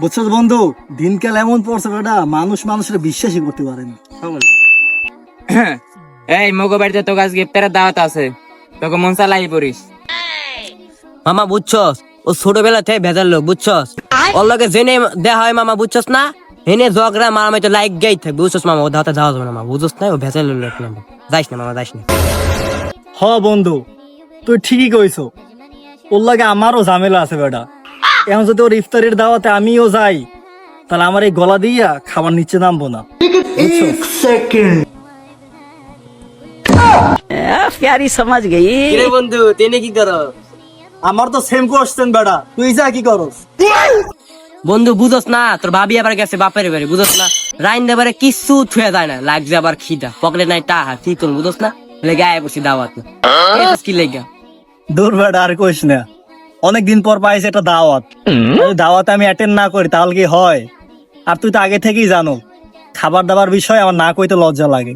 বুঝছস বন্ধু, দিনকাল এমন পড়ছে বেটা, মানুষ মানুষের বিশ্বাসই করতে পারে না। এই মগো বাড়িতে তো আজকে ইফতারের দাওয়াত আছে, তোকে মন চালাই পড়িস। মামা বুঝছস, ও ছোটবেলা থেকে ভেজাল লোক বুঝছস, ওর লগে জেনে দেয়া হয় মামা বুঝছস না, হেনে ঝগড়া মারামারি তো লাইক গেই থাক বুঝছস মামা, ও দাওয়াতে যাওয়া যাবে না মামা বুঝছস না, ও ভেজাল লোক না, যাইস না মামা যাইস না। হ বন্ধু, তুই ঠিকই কইছো, ওর লাগে আমারও ঝামেলা আছে বেটা। এখন যদি ওর ইফতারের দাওয়াতে আমিও যাই, তাহলে আমার এই গলা দিয়া খাবার নিচে নামবো না। प्यारी समझ गई। কিরে বন্ধু তেনে কি করো? আমার তো সেম কোশ্চেন বেটা, তুই যা কি করস? বন্ধু বুঝছস না, তোর ভাবি আবার গেছে বাপের বাড়ি বুঝছস না, রাইন দেবারে কিছু ছুঁয়ে যায় না, লাগছে আবার খিদা, পকেটে নাই টাকা, কি করবো বুঝছস না, লেগে আয় বসি দাওয়াত না কি লেগা। দূর বেটা, আর কইস না, অনেকদিন পর পাইছে একটা দাওয়াত, যদি দাওয়াতে আমি অ্যাটেন্ড না করি তাহলে কি হয়? আর তুই তো আগে থেকেই জানো, খাবার দাবার বিষয় আমার না কইতে লজ্জা লাগে।